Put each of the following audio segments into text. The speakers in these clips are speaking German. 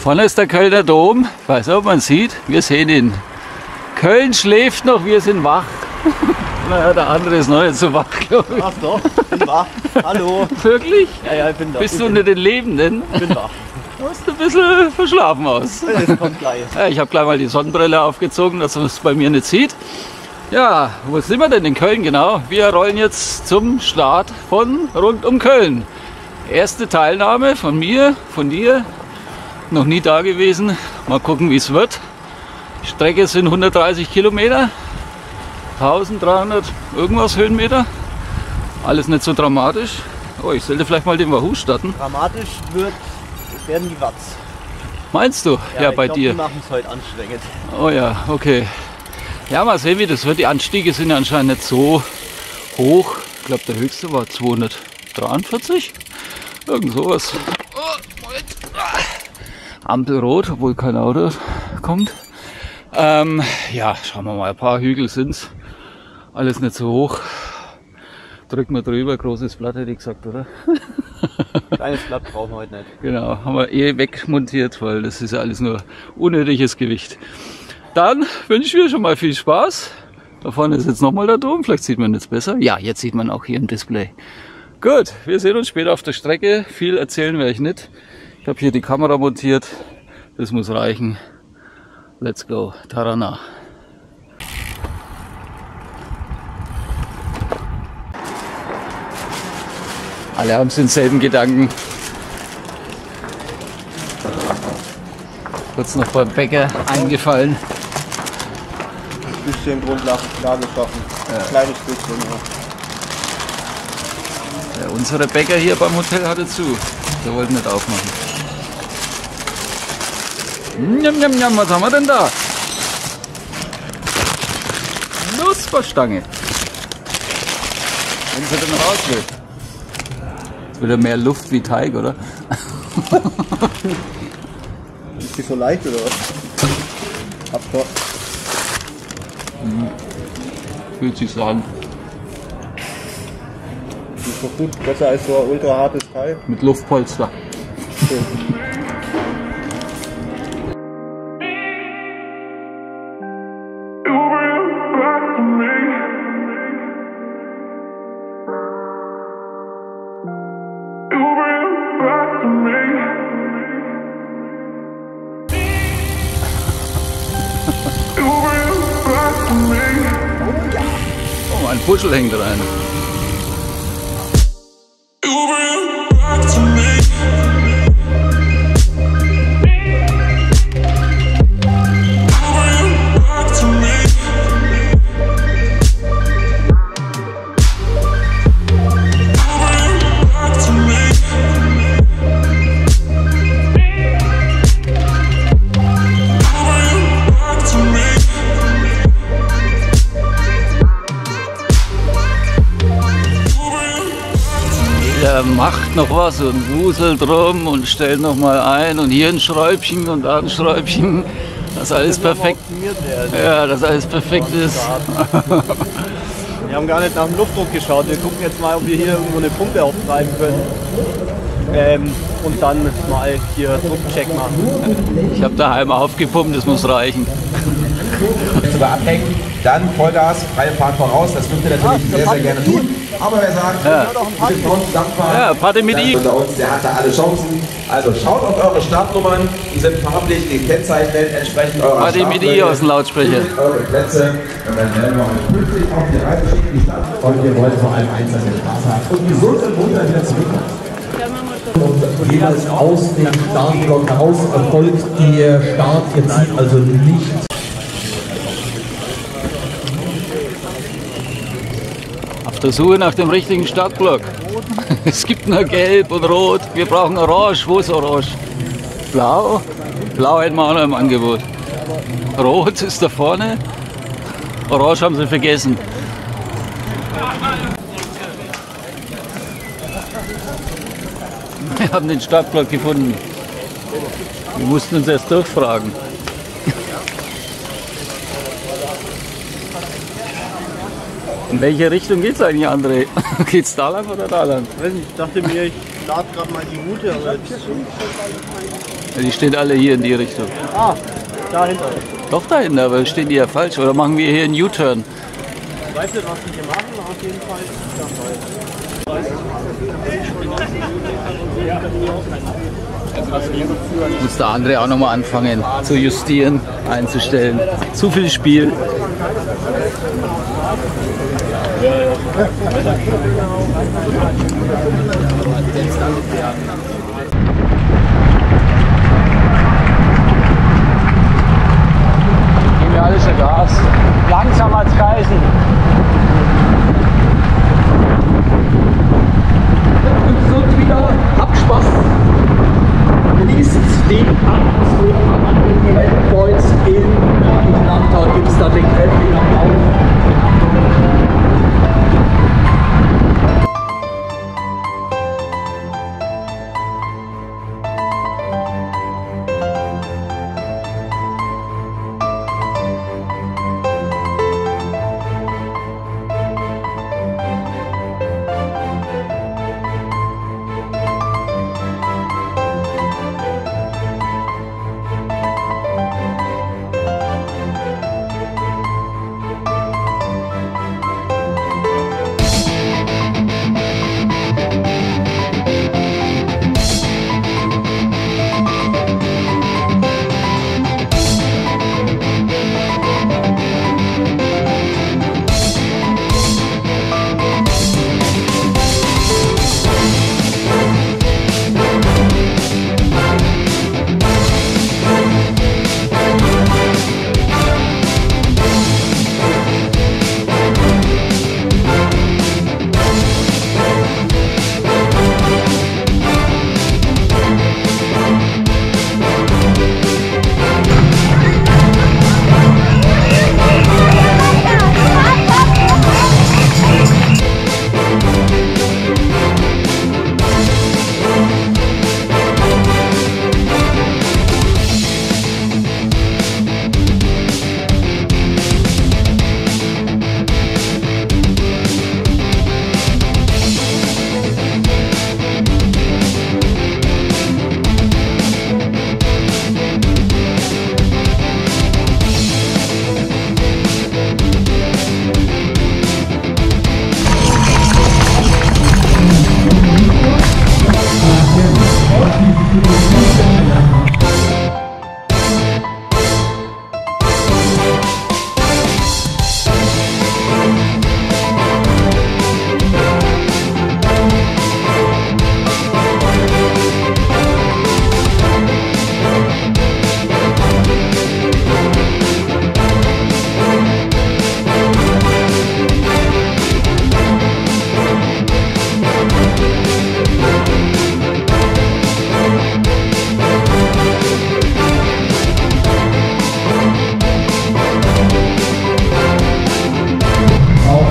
Vorne ist der Kölner Dom. Ich weiß nicht, ob man sieht. Wir sehen ihn. Köln schläft noch, wir sind wach. Naja, der andere ist noch nicht so wach, glaube ich. Ach doch, ich bin wach. Hallo. Wirklich? Ja, ich bin da. Bist du unter den Lebenden? Ich bin wach. Du hast ein bisschen verschlafen aus. Das kommt gleich. Ja, ich habe gleich mal die Sonnenbrille aufgezogen, dass man es bei mir nicht sieht. Ja, wo sind wir denn in Köln genau? Wir rollen jetzt zum Start von Rund um Köln. Erste Teilnahme von mir, von dir. Noch nie da gewesen. Mal gucken, wie es wird. Die Strecke sind 130 Kilometer. 1300 irgendwas Höhenmeter. Alles nicht so dramatisch. Oh, ich sollte vielleicht mal den Wahoo starten. Dramatisch werden die Watts. Meinst du? Ja, bei dir. Die machen es heute anstrengend. Oh ja, okay. Ja, mal sehen, wie das wird. Die Anstiege sind ja anscheinend nicht so hoch. Ich glaube, der höchste war 243. Irgend sowas. Oh, Moment. Ampel rot, obwohl kein Auto kommt. Ja, schauen wir mal. Ein paar Hügel sind's. Alles nicht so hoch. Drücken wir drüber. Großes Blatt hätte ich gesagt, oder? Kleines Blatt brauchen wir heute nicht. Genau, haben wir wegmontiert, weil das ist ja alles nur unnötiges Gewicht. Dann wünsche ich mir schon mal viel Spaß. Da vorne ist jetzt nochmal der Dom. Vielleicht sieht man jetzt besser. Ja, jetzt sieht man auch hier im Display. Gut, wir sehen uns später auf der Strecke. Viel erzählen werde ich nicht. Ich habe hier die Kamera montiert. Das muss reichen. Let's go. Tarana. Alle haben denselben Gedanken. Kurz noch beim Bäcker eingefallen. Ein bisschen Grundlage schaffen. Ein kleines bisschen, ja. Ja, unsere Bäcker hier beim Hotel hatte zu. Der wollte nicht aufmachen. Njam, njam, njam, was haben wir denn da? Knusperstange. Wenn sie denn raus will. Jetzt wieder mehr Luft wie Teig, oder? Ist die so leicht oder was? Abtor. Fühlt sich so an. Ist doch gut. Besser als so ein ultra hartes Teil. Mit Luftpolster. So. Oh, ein Puschel hängt rein. Macht noch was und wuselt rum und stellt noch mal ein und hier ein Schräubchen und da ein Schräubchen, dass alles perfekt, ja, dass alles perfekt ist. Wir haben gar nicht nach dem Luftdruck geschaut. Wir gucken jetzt mal, ob wir hier irgendwo eine Pumpe auftreiben können. Und dann mal hier Druckcheck machen. Ich habe daheim aufgepumpt, das muss reichen. Sogar abhängen, dann Vollgas, freie Fahrt voraus. Das dürft ihr natürlich sehr, sehr gerne tun. Aber wer sagt, Ja. wir können zusammenfahren, Ja, Party mit ihm. unter uns, der hat da alle Chancen. Also schaut auf eure Startnummern, die sind farblich gekennzeichnet, entsprechend eurer Party mit ihm aus dem Lautsprecher. Eure Plätze. Und dann werden wir euch pünktlich auf die Reise schicken. Die Stadt. Und wir wollen vor allem eins, dass ihr Spaß habt und gesund und munter wieder zurückkommt. Und jeweils aus dem Startblock heraus erfolgt der Start. Ihr zieht also nicht. Auf der Suche nach dem richtigen Startblock. Es gibt nur Gelb und Rot. Wir brauchen Orange. Wo ist Orange? Blau? Blau hätten wir auch noch im Angebot. Rot ist da vorne. Orange haben sie vergessen. Wir haben den Startblock gefunden. Wir mussten uns erst durchfragen. In welche Richtung geht's eigentlich, André? Geht's da lang oder da lang? Ich weiß nicht, ich dachte mir, ich lade gerade mal die Route, aber jetzt... Ja, die stehen alle hier in die Richtung. Ah, dahinter. Doch dahinter, aber stehen die ja falsch. Oder machen wir hier einen U-Turn? Ich weiß nicht, was die hier machen, aber auf jeden Fall ist es Muss der andere auch nochmal anfangen zu justieren, einzustellen. Zu viel Spiel. Geben wir alles Gas. Langsam als Geißen. Und wieder Abspaß. Genießt den Atmosphäre an den Endpoints in Atlanta. Gibt es da den kräftigen Applaus.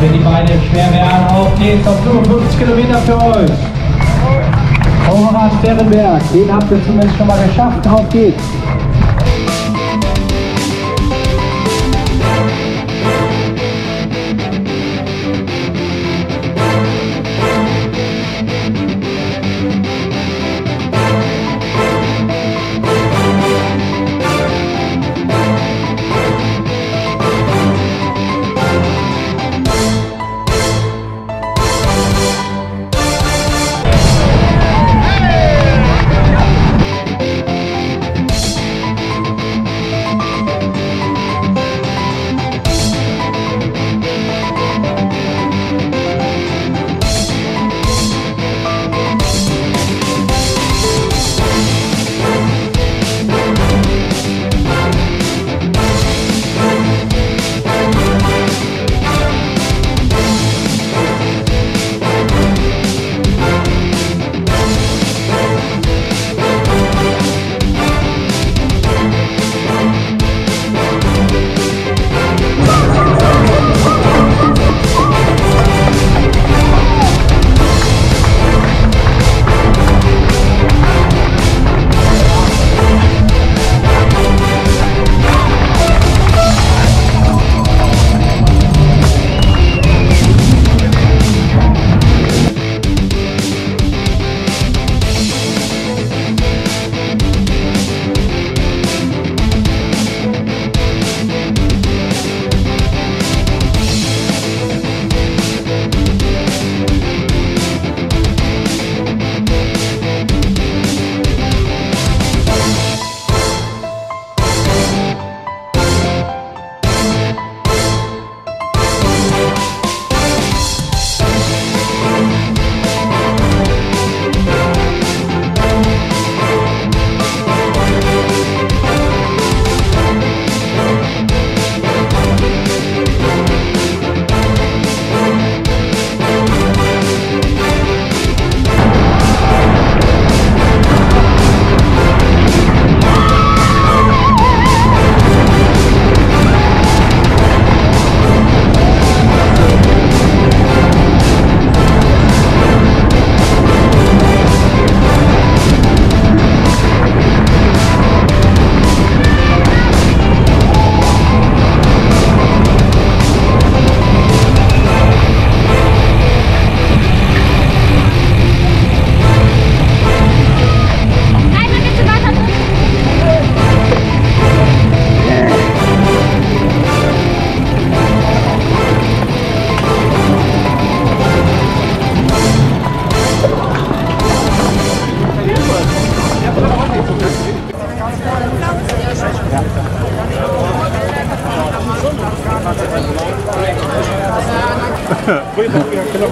Wenn die Beine schwer werden, auf geht's auf 55 Kilometer für euch. Overrad Sternberg, den habt ihr zumindest schon mal geschafft, auf geht's.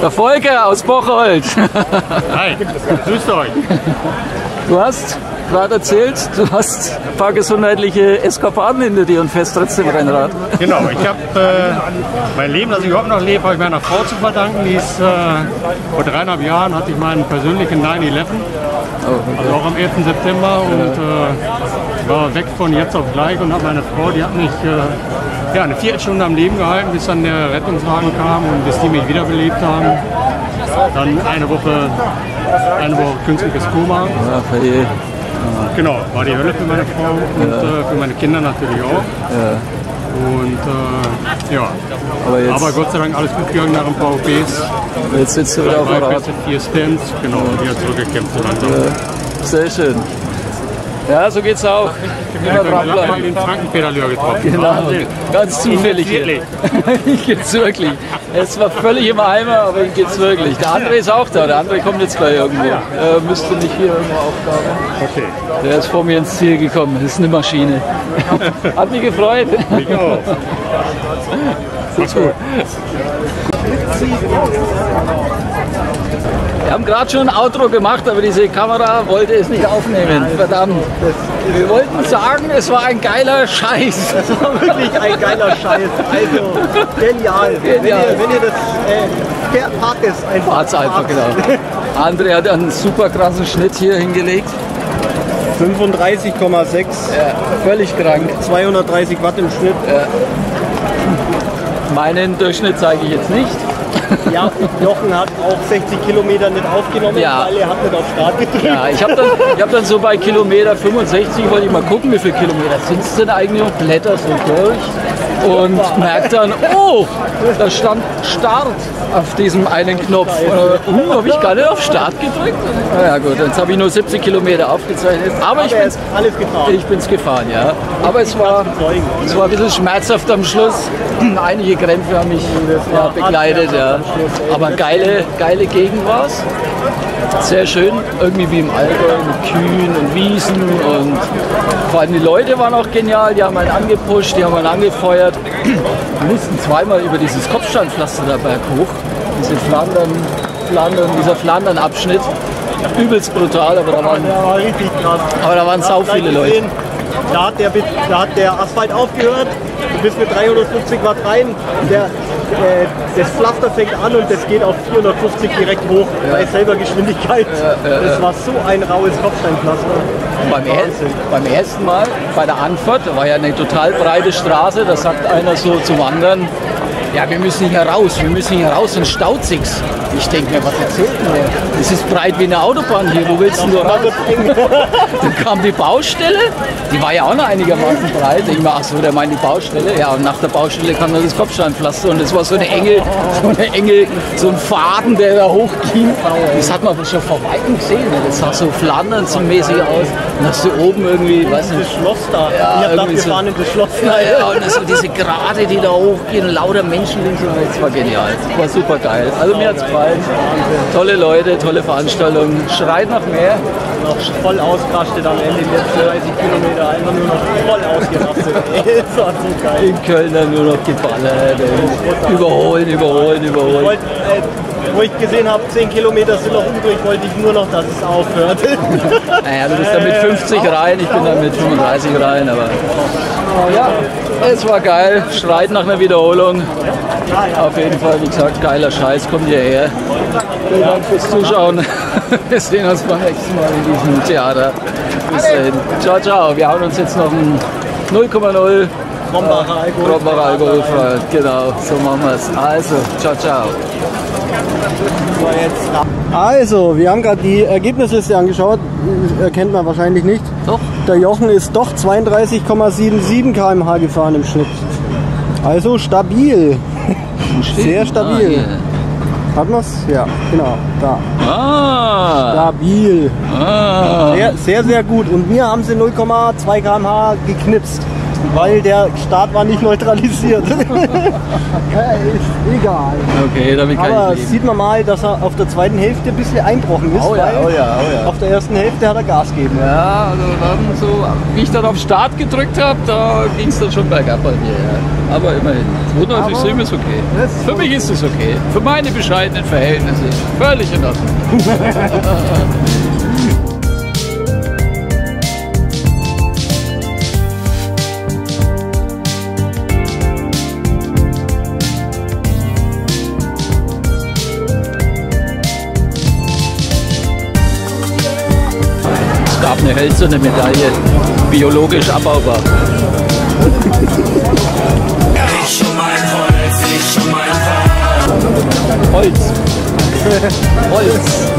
Der Volker aus Bocholt. Hi, grüßt euch. Du hast gerade erzählt, du hast ein paar gesundheitliche Eskapaden hinter dir und fährst trotzdem Rennrad. Genau, ich habe mein Leben, das ich überhaupt noch lebe, habe ich meiner Frau zu verdanken. Die ist, vor 3,5 Jahren hatte ich meinen persönlichen 9/11, also auch am 11. September und war weg von jetzt auf gleich und habe meine Frau, die hat mich ja, eine Viertelstunde am Leben gehalten, bis dann der Rettungswagen kam und bis die mich wiederbelebt haben. Dann eine Woche künstliches Koma. Ja, verjährt. Genau, war die Hölle für meine Frau und für meine Kinder natürlich auch. Ja. Und ja, Aber Gott sei Dank alles gut gegangen nach ein paar OPs. jetzt sitzt du wieder auf dem Rad. 4 Stents, genau, und wieder zurückgekämpft so langsam. Sehr schön. Ja, so geht's auch. Immer Ich habe mal dranbleiben. den Krankenpedaleur getroffen. Genau, ganz zufällig hier. Wirklich. Ich geht's wirklich. Es war völlig im Eimer, aber ich geht's wirklich. Der andere ist auch da. Der andere kommt jetzt gleich irgendwo. Müsste nicht hier irgendwo auftauchen. Okay. Der ist vor mir ins Ziel gekommen. Das ist eine Maschine. Hat mich gefreut. Ich auch. Mach's gut. Wir haben gerade schon ein Outro gemacht, aber diese Kamera wollte es nicht aufnehmen. Verdammt. Wir wollten sagen, es war ein geiler Scheiß. Das war wirklich ein geiler Scheiß. Also genial. Genial. Wenn ihr das fahrt es einfach. Fahrt's einfach, genau. André hat einen super krassen Schnitt hier hingelegt. 35,6, Völlig krank. 230 Watt im Schnitt. Meinen Durchschnitt zeige ich jetzt nicht. Ja, Jochen hat auch 60 Kilometer nicht aufgenommen, Ja. weil er hat nicht auf Start gedrückt. Ja, ich habe dann so bei Kilometer 65, wollte ich mal gucken, wie viele Kilometer sind es denn eigentlich und blätter so durch und merke dann, oh, da stand Start auf diesem einen Knopf. Habe ich gar nicht auf Start gedrückt? Na ja gut, jetzt habe ich nur 70 Kilometer aufgezeichnet, aber Er ist alles gefahren. ich bin's gefahren, ja. Aber es war ein bisschen schmerzhaft am Schluss. Einige Krämpfe haben mich begleitet, ja. Aber geile Gegend war es. Sehr schön, irgendwie wie im Allgäu mit Kühen und Wiesen und vor allem die Leute waren auch genial, die haben einen angepusht, die haben einen angefeuert. Wir mussten zweimal über dieses Kopfsteinpflaster da berghoch, dieser Flandern-Abschnitt. Übelst brutal, aber da war richtig krass. sau viele Leute. Da hat der Asphalt aufgehört, du bist mit 350 Watt rein, das Pflaster fängt an und das geht auf 450 direkt hoch bei selber Geschwindigkeit. Das war so ein raues Kopfsteinpflaster. Beim ersten Mal bei der Anfahrt, da war ja eine total breite Straße, da sagt einer so zum anderen, ja, wir müssen hier raus, sonst staut sich's. Ich denke mir, was erzählt denn der? Das ist breit wie eine Autobahn hier, wo willst du raus? Dann kam die Baustelle, die war ja auch noch einigermaßen breit. Ich dachte, ach so, der meint die Baustelle. Ja, und nach der Baustelle kam dann das Kopfsteinpflaster und das war so ein Faden, der da hochging. Das hat man schon vor Weitem gesehen, ne? Das sah so flandernmäßig aus. Und hast du oben irgendwie, weiß nicht, Das Schloss da. Ja, Ich hab gedacht, irgendwie wir so. fahren in das Schloss. ja, und so diese Gerade, die da hochgehen, lauter Menschen links und rechts, war genial. War super geil. Also mir hat's gefallen. Tolle Leute, tolle Veranstaltung. Schreit nach mehr. Noch voll ausgerastet am Ende, die letzten 30 Kilometer, einfach nur noch voll ausgerastet. Das war so geil. In Köln dann nur noch geballert. Überholen. Wo ich gesehen habe, 10 Kilometer sind noch übrig, wollte ich nur noch, dass es aufhört. Naja, du bist dann mit 50 rein, ich bin dann mit 35 rein, aber ja, es war geil. Schreit nach einer Wiederholung. Auf jeden Fall, wie gesagt, geiler Scheiß, kommt hierher. Vielen Dank fürs Zuschauen. Wir sehen uns beim nächsten Mal in diesem Theater. Bis dahin. Ciao, ciao. Wir hauen uns jetzt noch ein 0,0 Krombacher Alkohol frei. Genau, so machen wir es. Also, ciao, ciao. Also, wir haben gerade die Ergebnisliste angeschaut. Erkennt man wahrscheinlich nicht. Doch. Der Jochen ist doch 32,77 km/h gefahren im Schnitt. Also stabil. Sehr stabil. Hat man's? Ja, genau. Da. Stabil. Sehr, sehr, sehr gut. Und mir haben sie 0,2 km/h geknipst. weil der Start war nicht neutralisiert. Ist egal. Okay, damit kann Aber ich leben. sieht man mal, dass er auf der zweiten Hälfte ein bisschen einbrochen ist, Oh ja, weil oh ja, oh ja. auf der ersten Hälfte hat er Gas gegeben. Ja, also dann so, wie ich dann auf Start gedrückt habe, da ging es dann schon bergab bei mir. Ja. Aber immerhin, 92,7 ist okay. Für mich ist es okay. Für meine bescheidenen Verhältnisse völlig in Ordnung. Es gab eine hölzerne Medaille, biologisch abbaubar. Ich um mein Holz, ich um mein Holz. Holz.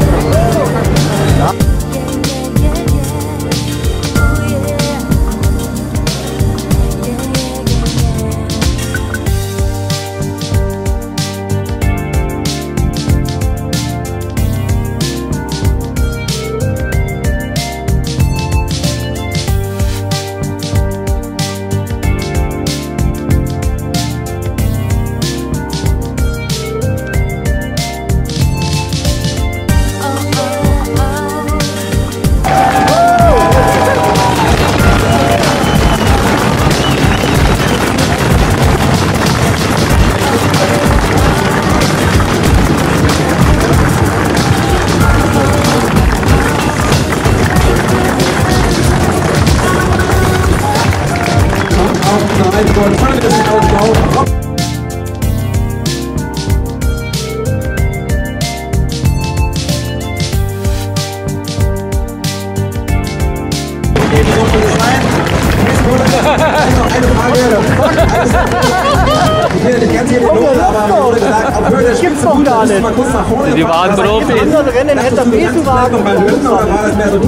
Gibt's doch gar nicht. Die waren Profis. In anderen Rennen hätte er Besenwagen. Bei Löwen oder war das mehr so